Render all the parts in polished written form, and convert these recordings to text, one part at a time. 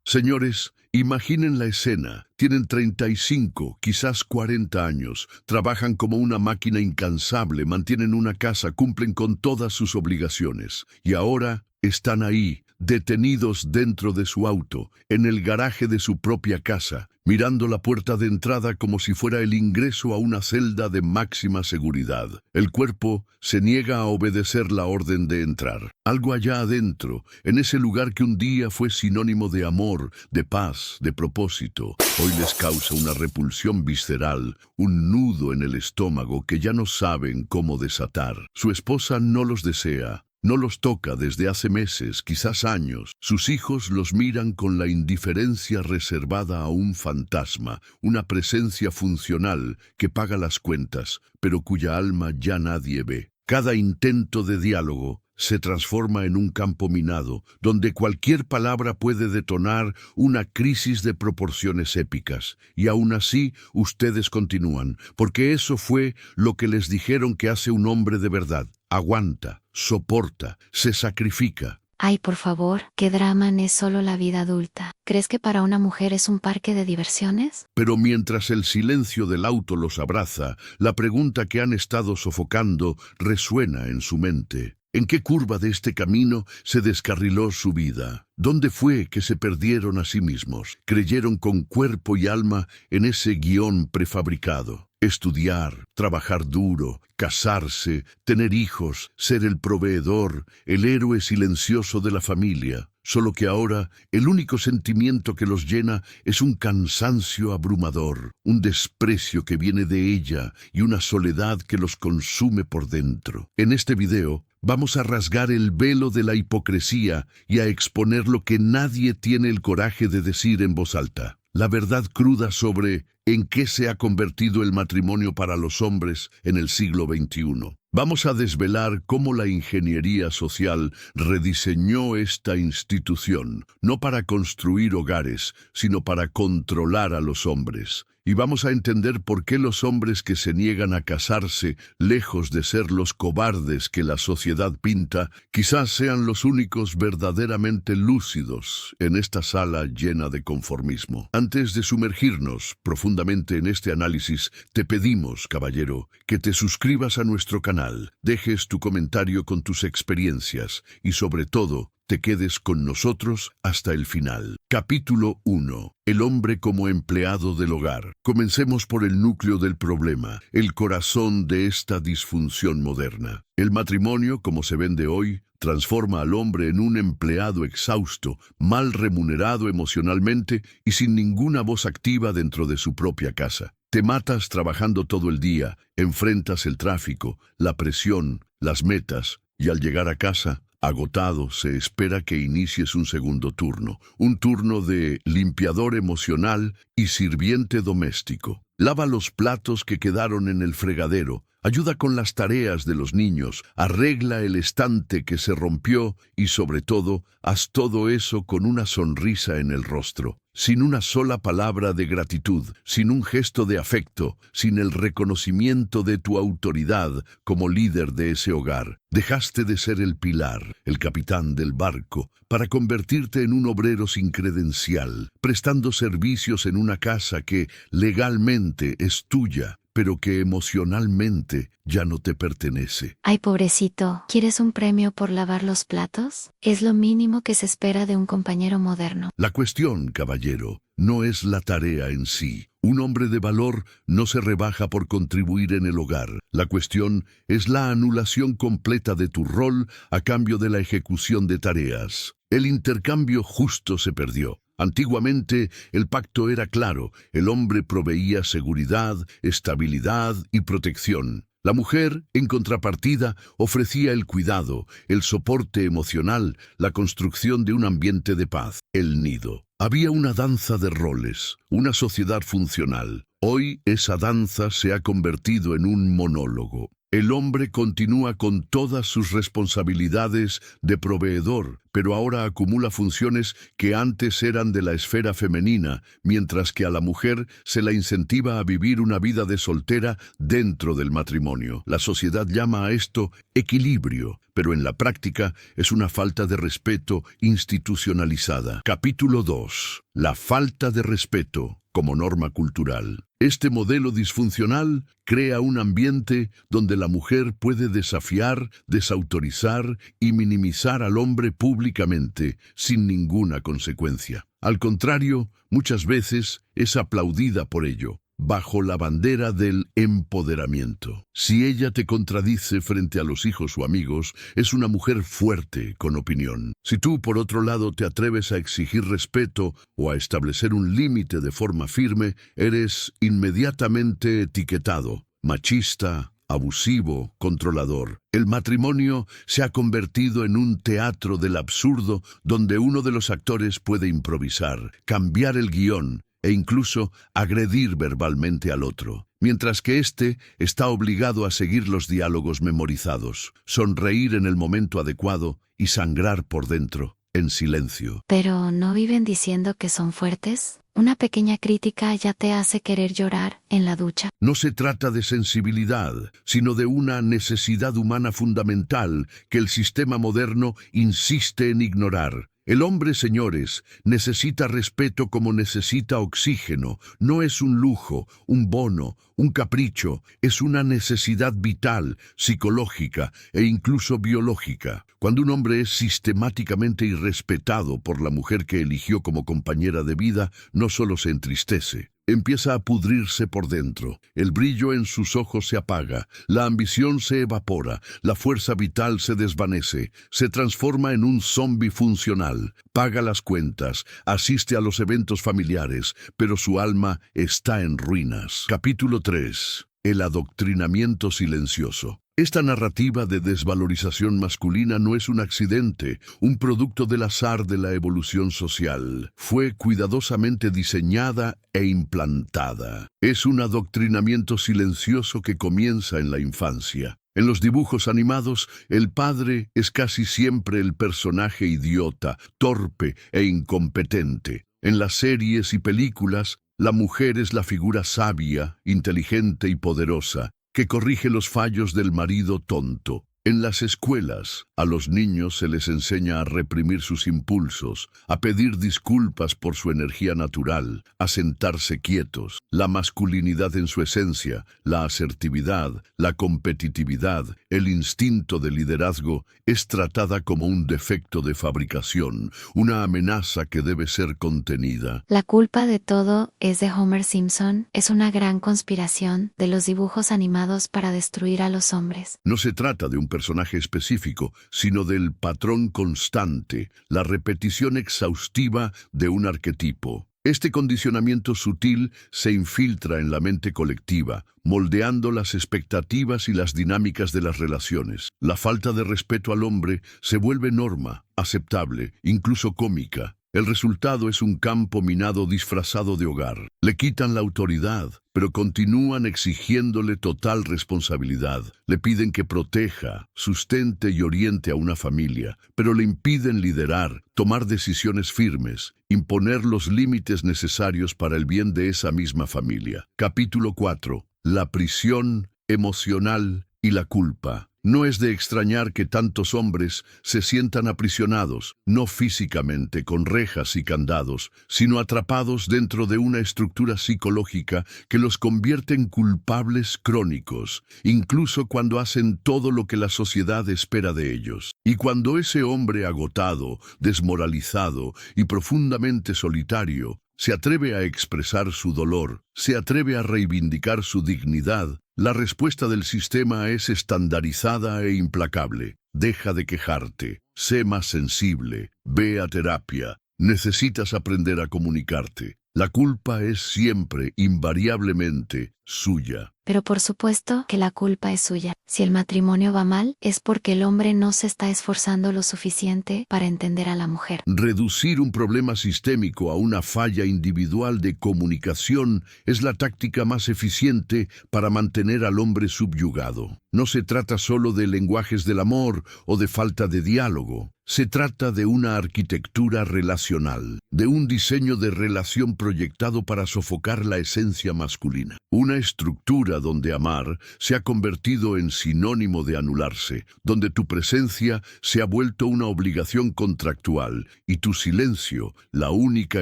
Señores, imaginen la escena. Tienen 35, quizás 40 años. Trabajan como una máquina incansable, mantienen una casa, cumplen con todas sus obligaciones. Y ahora están ahí, detenidos dentro de su auto, en el garaje de su propia casa, mirando la puerta de entrada como si fuera el ingreso a una celda de máxima seguridad. El cuerpo se niega a obedecer la orden de entrar. Algo allá adentro, en ese lugar que un día fue sinónimo de amor, de paz, de propósito, hoy les causa una repulsión visceral, un nudo en el estómago que ya no saben cómo desatar. Su esposa no los desea. No los toca desde hace meses, quizás años. Sus hijos los miran con la indiferencia reservada a un fantasma, una presencia funcional que paga las cuentas, pero cuya alma ya nadie ve. Cada intento de diálogo se transforma en un campo minado, donde cualquier palabra puede detonar una crisis de proporciones épicas. Y aún así, ustedes continúan, porque eso fue lo que les dijeron que hace un hombre de verdad. Aguanta, soporta, se sacrifica. Ay, por favor, qué drama es solo la vida adulta. ¿Crees que para una mujer es un parque de diversiones? Pero mientras el silencio del auto los abraza, la pregunta que han estado sofocando resuena en su mente. ¿En qué curva de este camino se descarriló su vida? ¿Dónde fue que se perdieron a sí mismos? Creyeron con cuerpo y alma en ese guión prefabricado. Estudiar, trabajar duro, casarse, tener hijos, ser el proveedor, el héroe silencioso de la familia. Solo que ahora el único sentimiento que los llena es un cansancio abrumador, un desprecio que viene de ella y una soledad que los consume por dentro. En este video vamos a rasgar el velo de la hipocresía y a exponer lo que nadie tiene el coraje de decir en voz alta. La verdad cruda sobre en qué se ha convertido el matrimonio para los hombres en el siglo XXI. Vamos a desvelar cómo la ingeniería social rediseñó esta institución, no para construir hogares, sino para controlar a los hombres. Y vamos a entender por qué los hombres que se niegan a casarse, lejos de ser los cobardes que la sociedad pinta, quizás sean los únicos verdaderamente lúcidos en esta sala llena de conformismo. Antes de sumergirnos profundamente en este análisis, te pedimos, caballero, que te suscribas a nuestro canal, dejes tu comentario con tus experiencias y, sobre todo, te quedes con nosotros hasta el final. Capítulo 1. El hombre como empleado del hogar. Comencemos por el núcleo del problema, el corazón de esta disfunción moderna. El matrimonio, como se vende hoy, transforma al hombre en un empleado exhausto, mal remunerado emocionalmente y sin ninguna voz activa dentro de su propia casa. Te matas trabajando todo el día, enfrentas el tráfico, la presión, las metas, y al llegar a casa, agotado, se espera que inicies un segundo turno, un turno de limpiador emocional y sirviente doméstico. Lava los platos que quedaron en el fregadero, ayuda con las tareas de los niños, arregla el estante que se rompió y, sobre todo, haz todo eso con una sonrisa en el rostro, sin una sola palabra de gratitud, sin un gesto de afecto, sin el reconocimiento de tu autoridad como líder de ese hogar. Dejaste de ser el pilar, el capitán del barco, para convertirte en un obrero sin credencial, prestando servicios en una casa que legalmente es tuya, pero que emocionalmente ya no te pertenece. Ay, pobrecito, ¿quieres un premio por lavar los platos? Es lo mínimo que se espera de un compañero moderno. La cuestión, caballero, no es la tarea en sí. Un hombre de valor no se rebaja por contribuir en el hogar. La cuestión es la anulación completa de tu rol a cambio de la ejecución de tareas. El intercambio justo se perdió. Antiguamente, el pacto era claro. El hombre proveía seguridad, estabilidad y protección. La mujer, en contrapartida, ofrecía el cuidado, el soporte emocional, la construcción de un ambiente de paz, el nido. Había una danza de roles, una sociedad funcional. Hoy esa danza se ha convertido en un monólogo. El hombre continúa con todas sus responsabilidades de proveedor, pero ahora acumula funciones que antes eran de la esfera femenina, mientras que a la mujer se la incentiva a vivir una vida de soltera dentro del matrimonio. La sociedad llama a esto equilibrio, pero en la práctica es una falta de respeto institucionalizada. Capítulo 2. La falta de respeto como norma cultural. Este modelo disfuncional crea un ambiente donde la mujer puede desafiar, desautorizar y minimizar al hombre públicamente, sin ninguna consecuencia. Al contrario, muchas veces es aplaudida por ello, bajo la bandera del empoderamiento. Si ella te contradice frente a los hijos o amigos, es una mujer fuerte, con opinión. Si tú, por otro lado, te atreves a exigir respeto o a establecer un límite de forma firme, eres inmediatamente etiquetado: machista, abusivo, controlador. El matrimonio se ha convertido en un teatro del absurdo donde uno de los actores puede improvisar, cambiar el guión e incluso agredir verbalmente al otro, mientras que éste está obligado a seguir los diálogos memorizados, sonreír en el momento adecuado y sangrar por dentro, en silencio. ¿Pero no viven diciendo que son fuertes? Una pequeña crítica ya te hace querer llorar en la ducha. No se trata de sensibilidad, sino de una necesidad humana fundamental que el sistema moderno insiste en ignorar. El hombre, señores, necesita respeto como necesita oxígeno. No es un lujo, un bono, un capricho. Es una necesidad vital, psicológica e incluso biológica. Cuando un hombre es sistemáticamente irrespetado por la mujer que eligió como compañera de vida, no solo se entristece, empieza a pudrirse por dentro. El brillo en sus ojos se apaga, la ambición se evapora, la fuerza vital se desvanece, se transforma en un zombi funcional. Paga las cuentas, asiste a los eventos familiares, pero su alma está en ruinas. Capítulo 3. El adoctrinamiento silencioso. Esta narrativa de desvalorización masculina no es un accidente, un producto del azar de la evolución social. Fue cuidadosamente diseñada e implantada. Es un adoctrinamiento silencioso que comienza en la infancia. En los dibujos animados, el padre es casi siempre el personaje idiota, torpe e incompetente. En las series y películas, la mujer es la figura sabia, inteligente y poderosa, que corrige los fallos del marido tonto. En las escuelas, a los niños se les enseña a reprimir sus impulsos, a pedir disculpas por su energía natural, a sentarse quietos. La masculinidad en su esencia, la asertividad, la competitividad, el instinto de liderazgo, es tratada como un defecto de fabricación, una amenaza que debe ser contenida. La culpa de todo es de Homer Simpson. Es una gran conspiración de los dibujos animados para destruir a los hombres. No se trata de un personaje específico, sino del patrón constante, la repetición exhaustiva de un arquetipo. Este condicionamiento sutil se infiltra en la mente colectiva, moldeando las expectativas y las dinámicas de las relaciones. La falta de respeto al hombre se vuelve norma, aceptable, incluso cómica. El resultado es un campo minado disfrazado de hogar. Le quitan la autoridad, pero continúan exigiéndole total responsabilidad. Le piden que proteja, sustente y oriente a una familia, pero le impiden liderar, tomar decisiones firmes, imponer los límites necesarios para el bien de esa misma familia. Capítulo 4. La prisión emocional y la culpa. No es de extrañar que tantos hombres se sientan aprisionados, no físicamente con rejas y candados, sino atrapados dentro de una estructura psicológica que los convierte en culpables crónicos, incluso cuando hacen todo lo que la sociedad espera de ellos. Y cuando ese hombre agotado, desmoralizado y profundamente solitario se atreve a expresar su dolor, se atreve a reivindicar su dignidad, la respuesta del sistema es estandarizada e implacable. Deja de quejarte, sé más sensible, ve a terapia, Necesitas aprender a comunicarte. La culpa es siempre, invariablemente, suya. Pero por supuesto que la culpa es suya. Si el matrimonio va mal, es porque el hombre no se está esforzando lo suficiente para entender a la mujer. Reducir un problema sistémico a una falla individual de comunicación es la táctica más eficiente para mantener al hombre subyugado. No se trata solo de lenguajes del amor o de falta de diálogo. Se trata de una arquitectura relacional, de un diseño de relación proyectado para sofocar la esencia masculina. Una estructura donde amar se ha convertido en sinónimo de anularse, donde tu presencia se ha vuelto una obligación contractual y tu silencio la única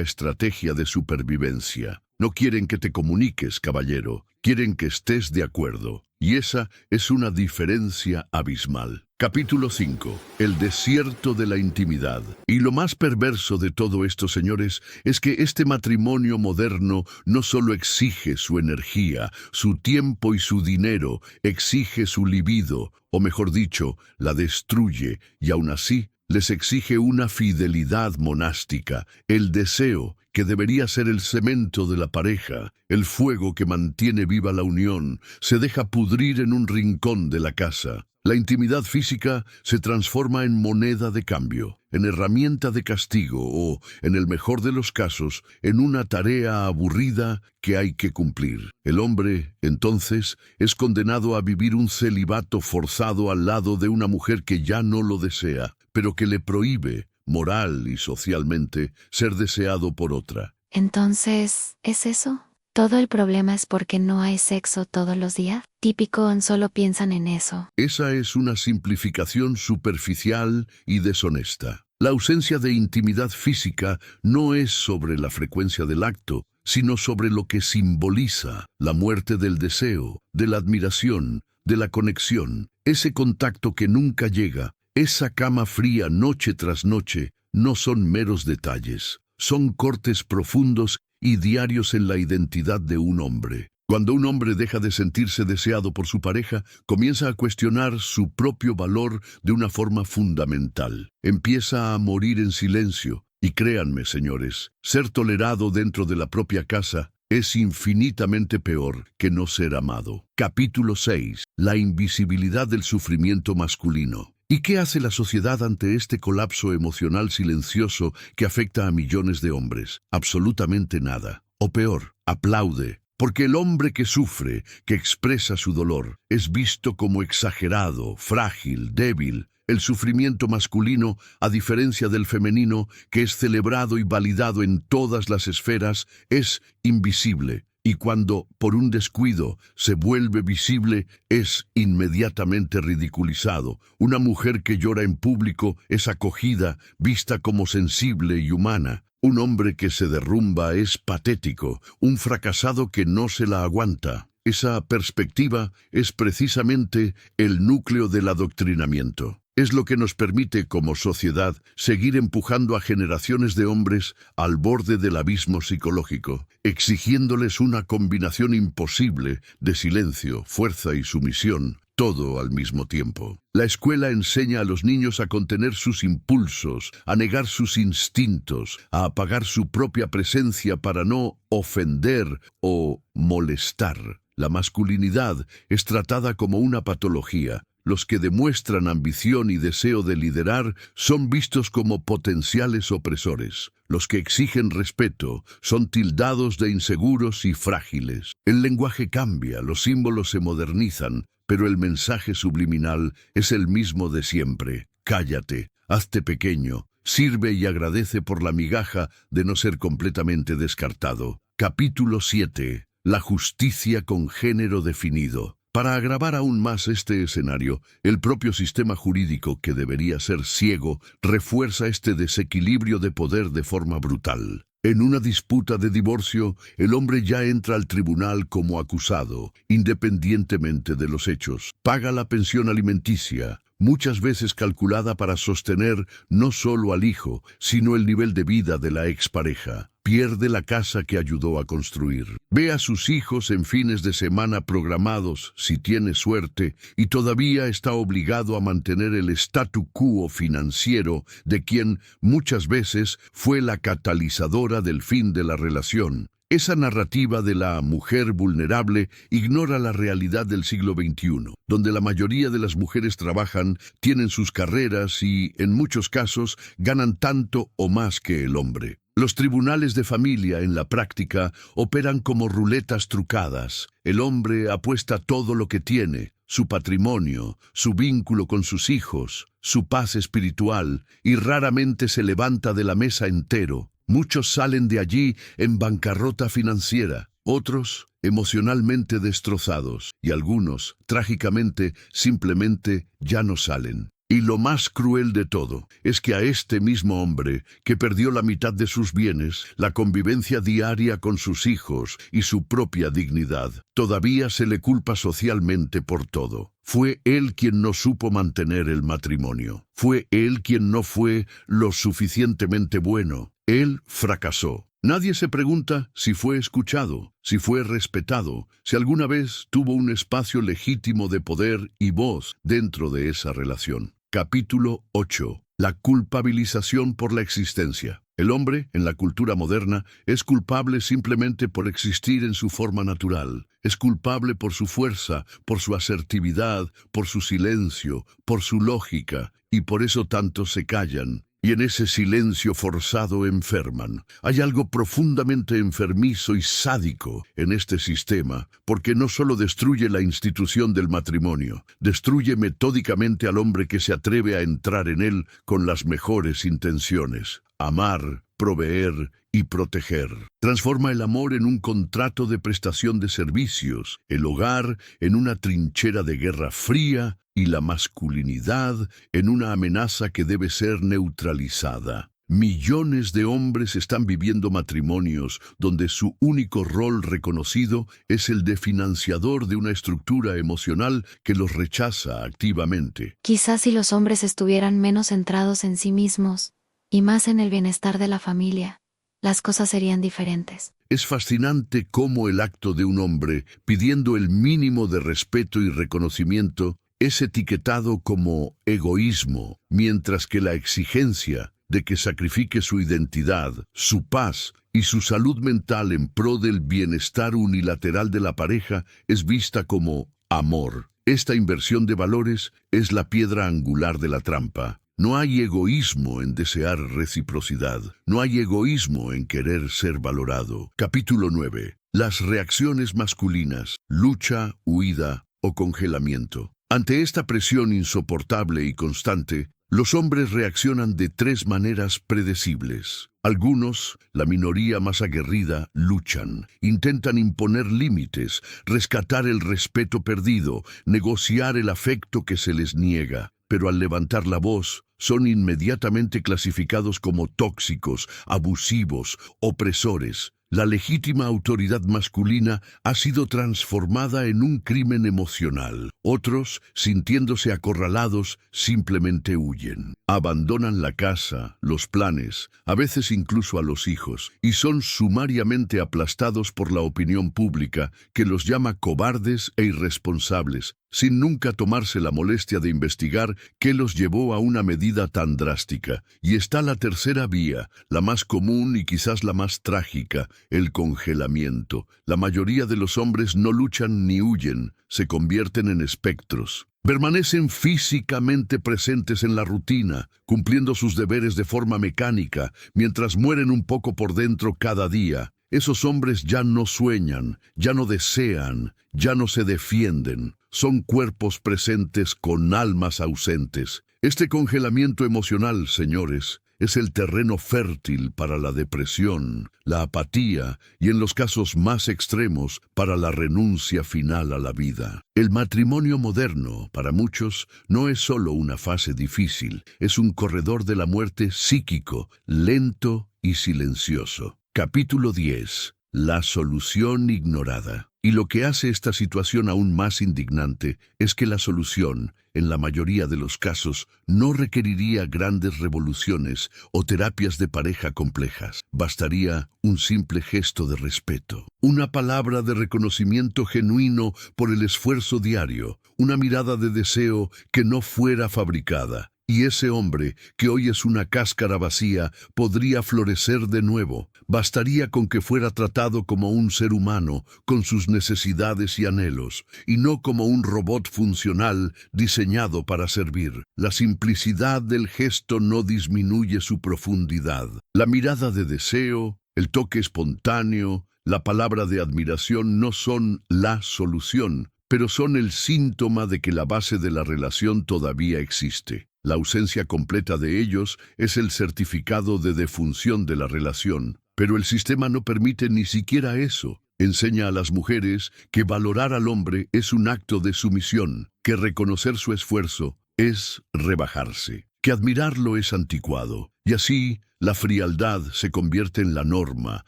estrategia de supervivencia. No quieren que te comuniques, caballero, quieren que estés de acuerdo. Y esa es una diferencia abismal. Capítulo 5. El desierto de la intimidad. Y lo más perverso de todo esto, señores, es que este matrimonio moderno no solo exige su energía, su tiempo y su dinero, exige su libido, o mejor dicho, la destruye, y aún así les exige una fidelidad monástica, el deseo, que debería ser el cemento de la pareja, el fuego que mantiene viva la unión, se deja pudrir en un rincón de la casa. La intimidad física se transforma en moneda de cambio, en herramienta de castigo o, en el mejor de los casos, en una tarea aburrida que hay que cumplir. El hombre, entonces, es condenado a vivir un celibato forzado al lado de una mujer que ya no lo desea, pero que le prohíbe, moral y socialmente, ser deseado por otra. Entonces, ¿es eso? ¿Todo el problema es porque no hay sexo todos los días? Típico, solo piensan en eso. Esa es una simplificación superficial y deshonesta. La ausencia de intimidad física no es sobre la frecuencia del acto, sino sobre lo que simboliza la muerte del deseo, de la admiración, de la conexión, ese contacto que nunca llega, esa cama fría noche tras noche, no son meros detalles, son cortes profundos y diarios en la identidad de un hombre. Cuando un hombre deja de sentirse deseado por su pareja, comienza a cuestionar su propio valor de una forma fundamental. Empieza a morir en silencio. Y créanme, señores, ser tolerado dentro de la propia casa es infinitamente peor que no ser amado. Capítulo 6. La invisibilidad del sufrimiento masculino. ¿Y qué hace la sociedad ante este colapso emocional silencioso que afecta a millones de hombres? Absolutamente nada. O peor, aplaude. Porque el hombre que sufre, que expresa su dolor, es visto como exagerado, frágil, débil. El sufrimiento masculino, a diferencia del femenino, que es celebrado y validado en todas las esferas, es invisible. Y cuando, por un descuido, se vuelve visible, es inmediatamente ridiculizado. Una mujer que llora en público es acogida, vista como sensible y humana. Un hombre que se derrumba es patético, un fracasado que no se la aguanta. Esa perspectiva es precisamente el núcleo del adoctrinamiento. Es lo que nos permite, como sociedad, seguir empujando a generaciones de hombres al borde del abismo psicológico, exigiéndoles una combinación imposible de silencio, fuerza y sumisión, todo al mismo tiempo. La escuela enseña a los niños a contener sus impulsos, a negar sus instintos, a apagar su propia presencia para no ofender o molestar. La masculinidad es tratada como una patología. Los que demuestran ambición y deseo de liderar son vistos como potenciales opresores. Los que exigen respeto son tildados de inseguros y frágiles. El lenguaje cambia, los símbolos se modernizan, pero el mensaje subliminal es el mismo de siempre. Cállate, hazte pequeño, sirve y agradece por la migaja de no ser completamente descartado. Capítulo 7. La justicia con género definido. Para agravar aún más este escenario, el propio sistema jurídico, que debería ser ciego, refuerza este desequilibrio de poder de forma brutal. En una disputa de divorcio, el hombre ya entra al tribunal como acusado, independientemente de los hechos. Paga la pensión alimenticia, muchas veces calculada para sostener no solo al hijo, sino el nivel de vida de la expareja. pierde la casa que ayudó a construir. Ve a sus hijos en fines de semana programados, si tiene suerte, y todavía está obligado a mantener el statu quo financiero de quien muchas veces fue la catalizadora del fin de la relación. Esa narrativa de la mujer vulnerable ignora la realidad del siglo XXI, donde la mayoría de las mujeres trabajan, tienen sus carreras y, en muchos casos, ganan tanto o más que el hombre. Los tribunales de familia, en la práctica, operan como ruletas trucadas. El hombre apuesta todo lo que tiene, su patrimonio, su vínculo con sus hijos, su paz espiritual, y raramente se levanta de la mesa entero. Muchos salen de allí en bancarrota financiera, otros emocionalmente destrozados, y algunos, trágicamente, simplemente ya no salen. Y lo más cruel de todo es que a este mismo hombre, que perdió la mitad de sus bienes, la convivencia diaria con sus hijos y su propia dignidad, todavía se le culpa socialmente por todo. Fue él quien no supo mantener el matrimonio. Fue él quien no fue lo suficientemente bueno. Él fracasó. Nadie se pregunta si fue escuchado, si fue respetado, si alguna vez tuvo un espacio legítimo de poder y voz dentro de esa relación. Capítulo 8. La culpabilización por la existencia. El hombre, en la cultura moderna, es culpable simplemente por existir en su forma natural. Es culpable por su fuerza, por su asertividad, por su silencio, por su lógica, y por eso tantos se callan. Y en ese silencio forzado enferman. Hay algo profundamente enfermizo y sádico en este sistema, porque no solo destruye la institución del matrimonio, destruye metódicamente al hombre que se atreve a entrar en él con las mejores intenciones: amar, proveer y proteger. Transforma el amor en un contrato de prestación de servicios, el hogar en una trinchera de guerra fría y la masculinidad en una amenaza que debe ser neutralizada. Millones de hombres están viviendo matrimonios donde su único rol reconocido es el de financiador de una estructura emocional que los rechaza activamente. Quizás si los hombres estuvieran menos centrados en sí mismos y más en el bienestar de la familia, las cosas serían diferentes. Es fascinante cómo el acto de un hombre pidiendo el mínimo de respeto y reconocimiento es etiquetado como egoísmo, mientras que la exigencia de que sacrifique su identidad, su paz y su salud mental en pro del bienestar unilateral de la pareja es vista como amor. Esta inversión de valores es la piedra angular de la trampa. No hay egoísmo en desear reciprocidad. No hay egoísmo en querer ser valorado. Capítulo 9. Las reacciones masculinas: lucha, huida o congelamiento. Ante esta presión insoportable y constante, los hombres reaccionan de tres maneras predecibles. Algunos, la minoría más aguerrida, luchan, intentan imponer límites, rescatar el respeto perdido, negociar el afecto que se les niega, pero al levantar la voz, son inmediatamente clasificados como tóxicos, abusivos, opresores. La legítima autoridad masculina ha sido transformada en un crimen emocional. Otros, sintiéndose acorralados, simplemente huyen. Abandonan la casa, los planes, a veces incluso a los hijos, y son sumariamente aplastados por la opinión pública, que los llama cobardes e irresponsables, sin nunca tomarse la molestia de investigar qué los llevó a una medida tan drástica. Y está la tercera vía, la más común y quizás la más trágica: el congelamiento. La mayoría de los hombres no luchan ni huyen, se convierten en espectros. Permanecen físicamente presentes en la rutina, cumpliendo sus deberes de forma mecánica, mientras mueren un poco por dentro cada día. Esos hombres ya no sueñan, ya no desean, ya no se defienden. Son cuerpos presentes con almas ausentes. Este congelamiento emocional, señores, es el terreno fértil para la depresión, la apatía y, en los casos más extremos, para la renuncia final a la vida. El matrimonio moderno, para muchos, no es solo una fase difícil, es un corredor de la muerte psíquico, lento y silencioso. Capítulo 10. la solución ignorada. Y lo que hace esta situación aún más indignante es que la solución, en la mayoría de los casos, no requeriría grandes revoluciones o terapias de pareja complejas. Bastaría un simple gesto de respeto, una palabra de reconocimiento genuino por el esfuerzo diario, una mirada de deseo que no fuera fabricada. Y ese hombre, que hoy es una cáscara vacía, podría florecer de nuevo. Bastaría con que fuera tratado como un ser humano, con sus necesidades y anhelos, y no como un robot funcional diseñado para servir. La simplicidad del gesto no disminuye su profundidad. La mirada de deseo, el toque espontáneo, la palabra de admiración no son la solución, pero son el síntoma de que la base de la relación todavía existe. La ausencia completa de ellos es el certificado de defunción de la relación, pero el sistema no permite ni siquiera eso. Enseña a las mujeres que valorar al hombre es un acto de sumisión, que reconocer su esfuerzo es rebajarse, que admirarlo es anticuado, y así la frialdad se convierte en la norma,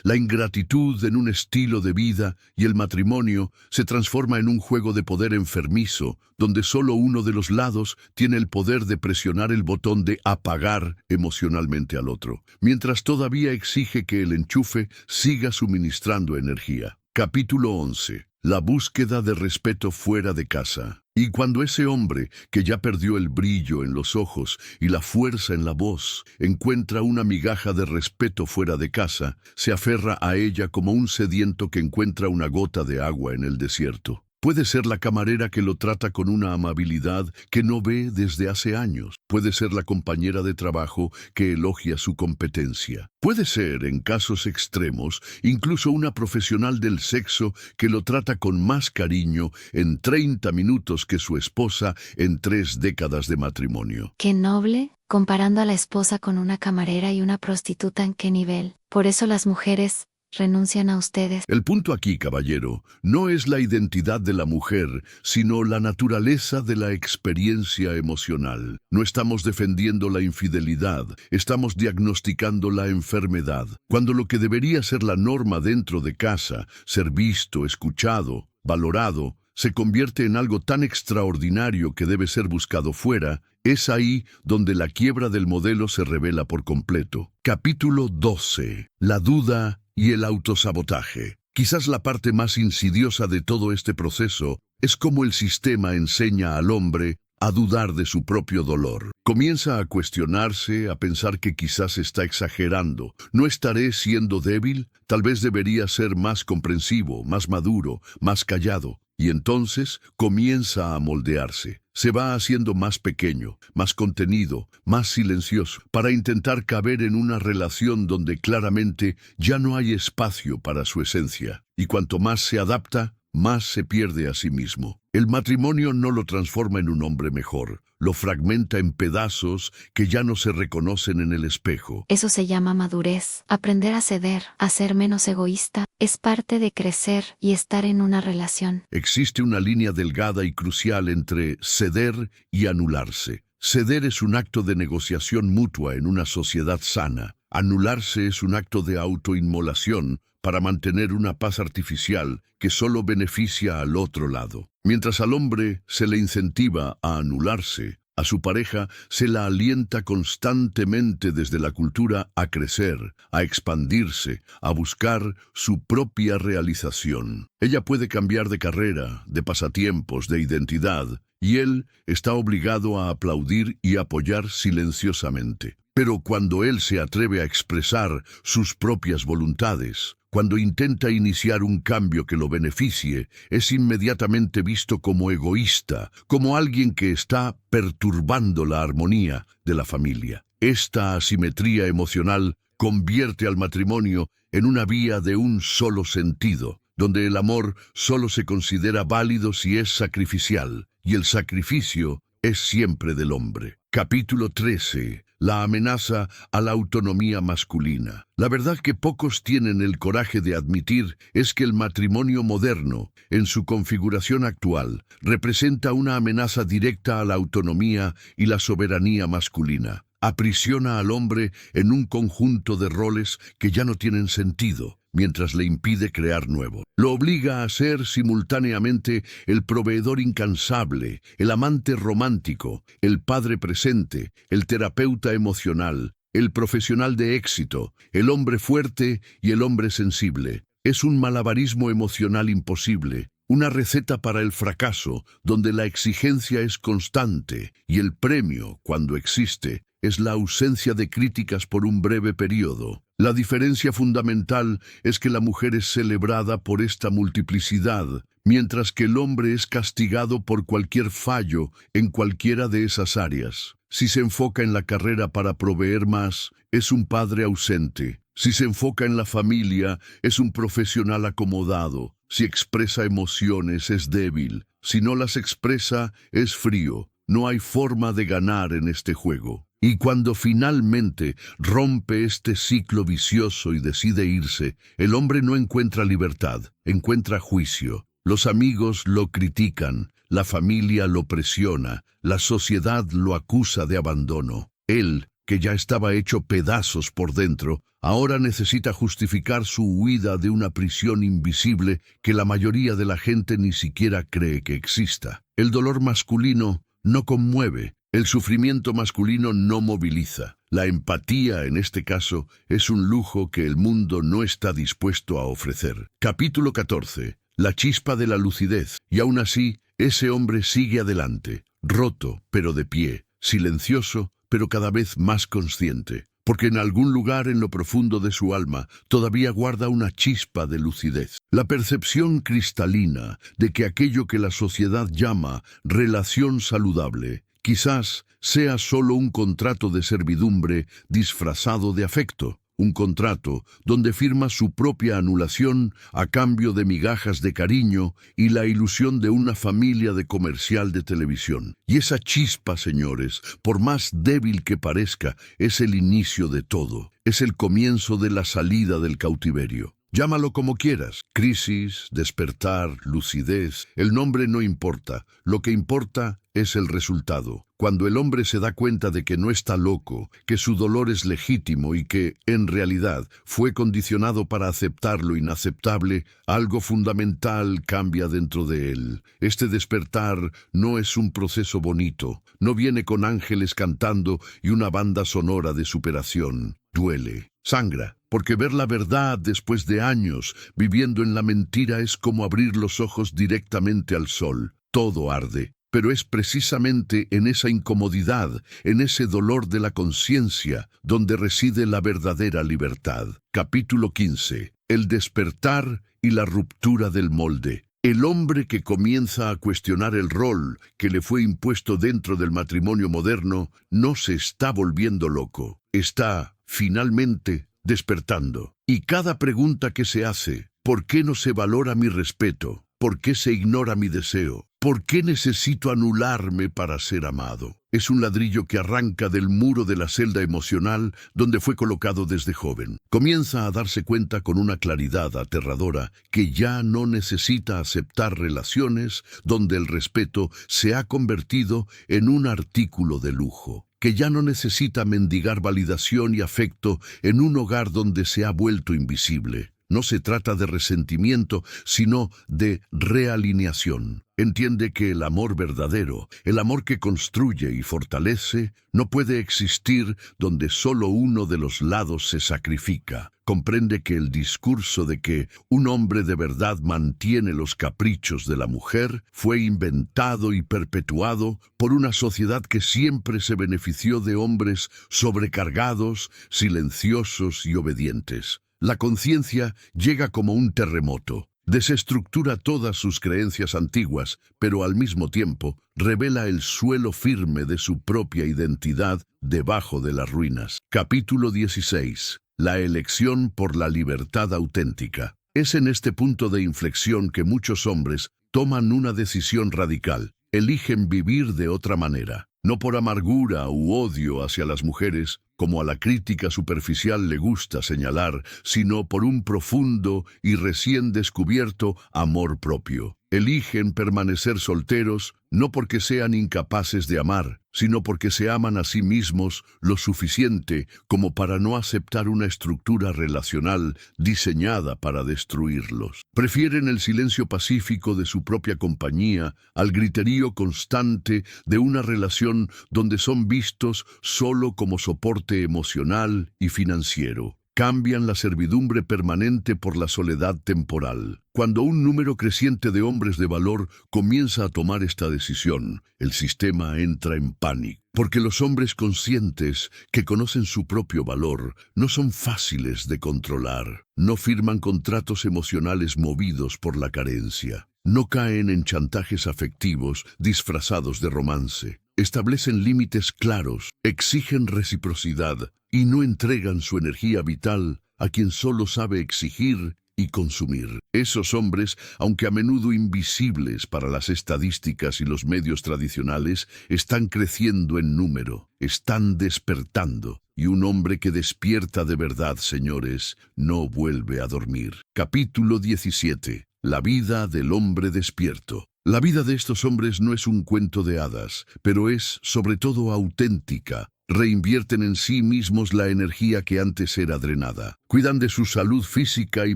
la ingratitud en un estilo de vida y el matrimonio se transforma en un juego de poder enfermizo, donde solo uno de los lados tiene el poder de presionar el botón de apagar emocionalmente al otro, mientras todavía exige que el enchufe siga suministrando energía. Capítulo 11. La búsqueda de respeto fuera de casa. Y cuando ese hombre, que ya perdió el brillo en los ojos y la fuerza en la voz, encuentra una migaja de respeto fuera de casa, se aferra a ella como un sediento que encuentra una gota de agua en el desierto. Puede ser la camarera que lo trata con una amabilidad que no ve desde hace años. Puede ser la compañera de trabajo que elogia su competencia. Puede ser, en casos extremos, incluso una profesional del sexo que lo trata con más cariño en 30 minutos que su esposa en 3 décadas de matrimonio. ¡Qué noble! Comparando a la esposa con una camarera y una prostituta, ¿en qué nivel? Por eso las mujeres renuncian a ustedes. El punto aquí, caballero, no es la identidad de la mujer, sino la naturaleza de la experiencia emocional. No estamos defendiendo la infidelidad, estamos diagnosticando la enfermedad. Cuando lo que debería ser la norma dentro de casa, ser visto, escuchado, valorado, se convierte en algo tan extraordinario que debe ser buscado fuera, es ahí donde la quiebra del modelo se revela por completo. Capítulo 12. La duda y el autosabotaje. Quizás la parte más insidiosa de todo este proceso es cómo el sistema enseña al hombre a dudar de su propio dolor. Comienza a cuestionarse, a pensar que quizás está exagerando. ¿No estaré siendo débil? Tal vez debería ser más comprensivo, más maduro, más callado. Y entonces comienza a moldearse. Se va haciendo más pequeño, más contenido, más silencioso, para intentar caber en una relación donde claramente ya no hay espacio para su esencia. Y cuanto más se adapta, más se pierde a sí mismo. El matrimonio no lo transforma en un hombre mejor, lo fragmenta en pedazos que ya no se reconocen en el espejo. Eso se llama madurez. Aprender a ceder, a ser menos egoísta, es parte de crecer y estar en una relación. Existe una línea delgada y crucial entre ceder y anularse. Ceder es un acto de negociación mutua en una sociedad sana. Anularse es un acto de autoinmolación para mantener una paz artificial que solo beneficia al otro lado. Mientras al hombre se le incentiva a anularse, a su pareja se la alienta constantemente desde la cultura a crecer, a expandirse, a buscar su propia realización. Ella puede cambiar de carrera, de pasatiempos, de identidad, y él está obligado a aplaudir y apoyar silenciosamente. Pero cuando él se atreve a expresar sus propias voluntades, cuando intenta iniciar un cambio que lo beneficie, es inmediatamente visto como egoísta, como alguien que está perturbando la armonía de la familia. Esta asimetría emocional convierte al matrimonio en una vía de un solo sentido, donde el amor solo se considera válido si es sacrificial, y el sacrificio es siempre del hombre. Capítulo 13. La amenaza a la autonomía masculina. La verdad que pocos tienen el coraje de admitir es que el matrimonio moderno, en su configuración actual, representa una amenaza directa a la autonomía y la soberanía masculina. Aprisiona al hombre en un conjunto de roles que ya no tienen sentido. mientras le impide crear nuevo. Lo obliga a ser simultáneamente el proveedor incansable, el amante romántico, el padre presente, el terapeuta emocional, el profesional de éxito, el hombre fuerte y el hombre sensible. Es un malabarismo emocional imposible, una receta para el fracaso, donde la exigencia es constante y el premio, cuando existe, es la ausencia de críticas por un breve periodo. La diferencia fundamental es que la mujer es celebrada por esta multiplicidad, mientras que el hombre es castigado por cualquier fallo en cualquiera de esas áreas. Si se enfoca en la carrera para proveer más, es un padre ausente. Si se enfoca en la familia, es un profesional acomodado. Si expresa emociones, es débil. Si no las expresa, es frío. No hay forma de ganar en este juego. Y cuando finalmente rompe este ciclo vicioso y decide irse, el hombre no encuentra libertad, encuentra juicio. Los amigos lo critican, la familia lo presiona, la sociedad lo acusa de abandono. Él, que ya estaba hecho pedazos por dentro, ahora necesita justificar su huida de una prisión invisible que la mayoría de la gente ni siquiera cree que exista. El dolor masculino no conmueve, el sufrimiento masculino no moviliza. La empatía, en este caso, es un lujo que el mundo no está dispuesto a ofrecer. Capítulo 14. La chispa de la lucidez. Y aún así, ese hombre sigue adelante, roto, pero de pie, silencioso, pero cada vez más consciente, porque en algún lugar en lo profundo de su alma todavía guarda una chispa de lucidez. La percepción cristalina de que aquello que la sociedad llama relación saludable quizás sea solo un contrato de servidumbre disfrazado de afecto, un contrato donde firma su propia anulación a cambio de migajas de cariño y la ilusión de una familia de comercial de televisión. Y esa chispa, señores, por más débil que parezca, es el inicio de todo, es el comienzo de la salida del cautiverio. Llámalo como quieras, crisis, despertar, lucidez, el nombre no importa, lo que importa es el resultado. Cuando el hombre se da cuenta de que no está loco, que su dolor es legítimo y que, en realidad, fue condicionado para aceptar lo inaceptable, algo fundamental cambia dentro de él. Este despertar no es un proceso bonito, no viene con ángeles cantando y una banda sonora de superación. Duele, sangra, porque ver la verdad después de años viviendo en la mentira es como abrir los ojos directamente al sol. Todo arde. Pero es precisamente en esa incomodidad, en ese dolor de la conciencia, donde reside la verdadera libertad. Capítulo 15. El despertar y la ruptura del molde. El hombre que comienza a cuestionar el rol que le fue impuesto dentro del matrimonio moderno no se está volviendo loco. Está, finalmente, despertando. Y cada pregunta que se hace, ¿por qué no se valora mi respeto? ¿Por qué se ignora mi deseo? ¿Por qué necesito anularme para ser amado? Es un ladrillo que arranca del muro de la celda emocional donde fue colocado desde joven. Comienza a darse cuenta con una claridad aterradora que ya no necesita aceptar relaciones donde el respeto se ha convertido en un artículo de lujo, que ya no necesita mendigar validación y afecto en un hogar donde se ha vuelto invisible. No se trata de resentimiento, sino de realineación. Entiende que el amor verdadero, el amor que construye y fortalece, no puede existir donde solo uno de los lados se sacrifica. Comprende que el discurso de que un hombre de verdad mantiene los caprichos de la mujer fue inventado y perpetuado por una sociedad que siempre se benefició de hombres sobrecargados, silenciosos y obedientes. La conciencia llega como un terremoto, desestructura todas sus creencias antiguas, pero al mismo tiempo revela el suelo firme de su propia identidad debajo de las ruinas. Capítulo 16. La elección por la libertad auténtica. Es en este punto de inflexión que muchos hombres toman una decisión radical. Eligen vivir de otra manera, no por amargura u odio hacia las mujeres, como a la crítica superficial le gusta señalar, sino por un profundo y recién descubierto amor propio. Eligen permanecer solteros no porque sean incapaces de amar, sino porque se aman a sí mismos lo suficiente como para no aceptar una estructura relacional diseñada para destruirlos. Prefieren el silencio pacífico de su propia compañía al griterío constante de una relación donde son vistos solo como soporte emocional y financiero. Cambian la servidumbre permanente por la soledad temporal. Cuando un número creciente de hombres de valor comienza a tomar esta decisión, el sistema entra en pánico, porque los hombres conscientes que conocen su propio valor no son fáciles de controlar. No firman contratos emocionales movidos por la carencia. No caen en chantajes afectivos disfrazados de romance. Establecen límites claros, exigen reciprocidad y no entregan su energía vital a quien solo sabe exigir y consumir. Esos hombres, aunque a menudo invisibles para las estadísticas y los medios tradicionales, están creciendo en número, están despertando. Y un hombre que despierta de verdad, señores, no vuelve a dormir. Capítulo 17. La vida del hombre despierto. La vida de estos hombres no es un cuento de hadas, pero es, sobre todo, auténtica. Reinvierten en sí mismos la energía que antes era drenada. Cuidan de su salud física y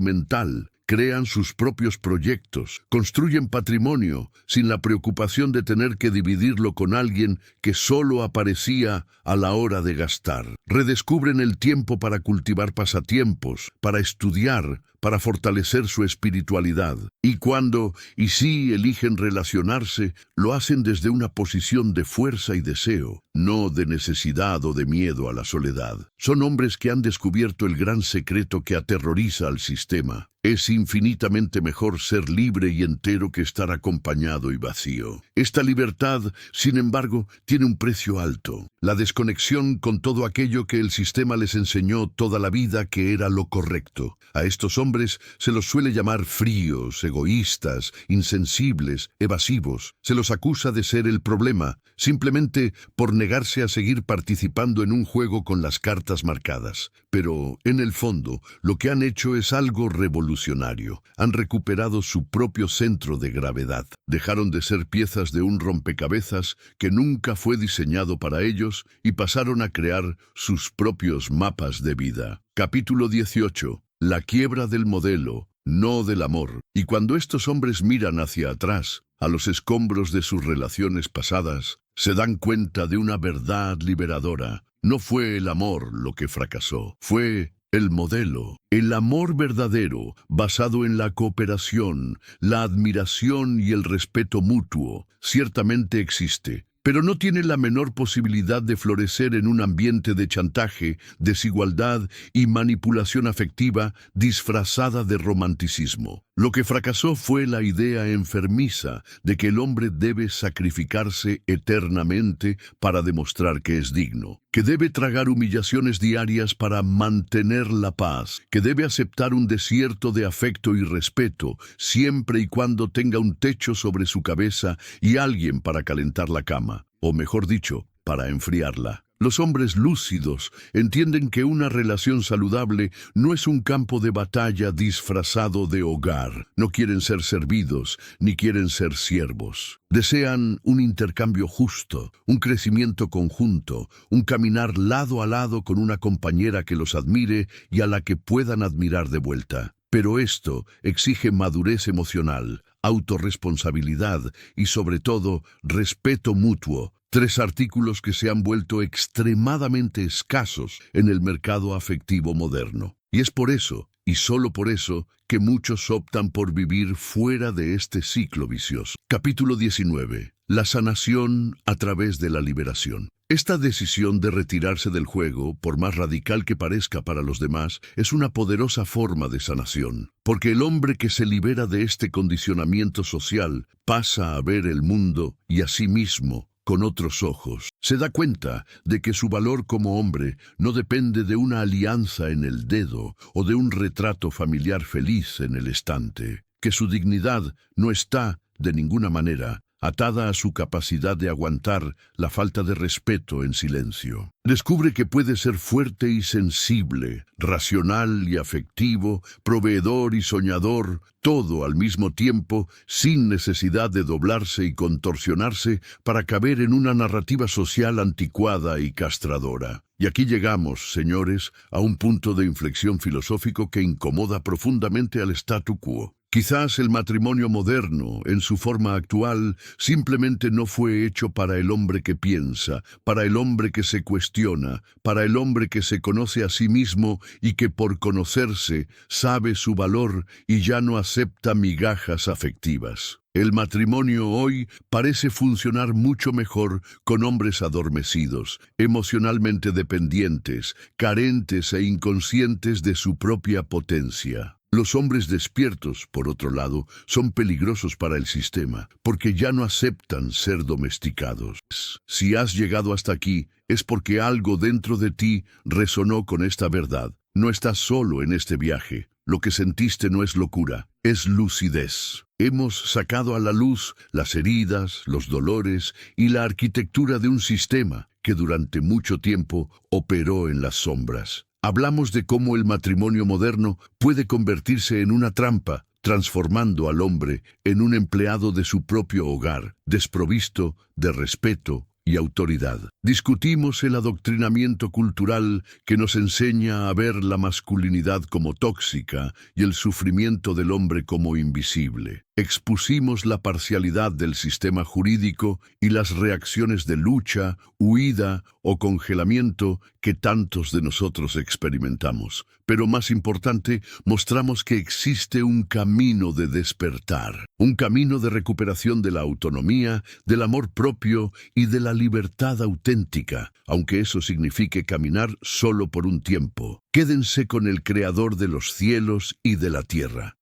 mental. Crean sus propios proyectos. Construyen patrimonio sin la preocupación de tener que dividirlo con alguien que solo aparecía a la hora de gastar. Redescubren el tiempo para cultivar pasatiempos, para estudiar, para fortalecer su espiritualidad. Y cuando, y si eligen relacionarse, lo hacen desde una posición de fuerza y deseo, no de necesidad o de miedo a la soledad. Son hombres que han descubierto el gran secreto que aterroriza al sistema. Es infinitamente mejor ser libre y entero que estar acompañado y vacío. Esta libertad, sin embargo, tiene un precio alto. La desconexión con todo aquello que el sistema les enseñó toda la vida que era lo correcto. A estos hombres se los suele llamar fríos, egoístas, insensibles, evasivos. Se los acusa de ser el problema, simplemente por negarse a seguir participando en un juego con las cartas marcadas. Pero, en el fondo, lo que han hecho es algo revolucionario. Han recuperado su propio centro de gravedad. Dejaron de ser piezas de un rompecabezas que nunca fue diseñado para ellos y pasaron a crear sus propios mapas de vida. Capítulo 18. La quiebra del modelo, no del amor. Y cuando estos hombres miran hacia atrás, a los escombros de sus relaciones pasadas, se dan cuenta de una verdad liberadora. No fue el amor lo que fracasó, fue el modelo. El amor verdadero, basado en la cooperación, la admiración y el respeto mutuo, ciertamente existe, pero no tiene la menor posibilidad de florecer en un ambiente de chantaje, desigualdad y manipulación afectiva disfrazada de romanticismo. Lo que fracasó fue la idea enfermiza de que el hombre debe sacrificarse eternamente para demostrar que es digno, que debe tragar humillaciones diarias para mantener la paz, que debe aceptar un desierto de afecto y respeto, siempre y cuando tenga un techo sobre su cabeza y alguien para calentar la cama, o mejor dicho, para enfriarla. Los hombres lúcidos entienden que una relación saludable no es un campo de batalla disfrazado de hogar. No quieren ser servidos, ni quieren ser siervos. Desean un intercambio justo, un crecimiento conjunto, un caminar lado a lado con una compañera que los admire y a la que puedan admirar de vuelta. Pero esto exige madurez emocional, autorresponsabilidad y, sobre todo, respeto mutuo. 3 artículos que se han vuelto extremadamente escasos en el mercado afectivo moderno. Y es por eso, y solo por eso, que muchos optan por vivir fuera de este ciclo vicioso. Capítulo 19. La sanación a través de la liberación. Esta decisión de retirarse del juego, por más radical que parezca para los demás, es una poderosa forma de sanación. Porque el hombre que se libera de este condicionamiento social pasa a ver el mundo y a sí mismo con otros ojos. Se da cuenta de que su valor como hombre no depende de una alianza en el dedo o de un retrato familiar feliz en el estante, que su dignidad no está, de ninguna manera, atada a su capacidad de aguantar la falta de respeto en silencio. Descubre que puede ser fuerte y sensible, racional y afectivo, proveedor y soñador, todo al mismo tiempo, sin necesidad de doblarse y contorsionarse para caber en una narrativa social anticuada y castradora. Y aquí llegamos, señores, a un punto de inflexión filosófico que incomoda profundamente al statu quo. Quizás el matrimonio moderno, en su forma actual, simplemente no fue hecho para el hombre que piensa, para el hombre que se cuestiona, para el hombre que se conoce a sí mismo y que por conocerse sabe su valor y ya no acepta migajas afectivas. El matrimonio hoy parece funcionar mucho mejor con hombres adormecidos, emocionalmente dependientes, carentes e inconscientes de su propia potencia. Los hombres despiertos, por otro lado, son peligrosos para el sistema, porque ya no aceptan ser domesticados. Si has llegado hasta aquí, es porque algo dentro de ti resonó con esta verdad. No estás solo en este viaje. Lo que sentiste no es locura, es lucidez. Hemos sacado a la luz las heridas, los dolores y la arquitectura de un sistema que durante mucho tiempo operó en las sombras. Hablamos de cómo el matrimonio moderno puede convertirse en una trampa, transformando al hombre en un empleado de su propio hogar, desprovisto de respeto y autoridad. Discutimos el adoctrinamiento cultural que nos enseña a ver la masculinidad como tóxica y el sufrimiento del hombre como invisible. Expusimos la parcialidad del sistema jurídico y las reacciones de lucha, huida o congelamiento que tantos de nosotros experimentamos. Pero más importante, mostramos que existe un camino de despertar, un camino de recuperación de la autonomía, del amor propio y de la libertad auténtica, aunque eso signifique caminar solo por un tiempo. Quédense con el Creador de los cielos y de la tierra.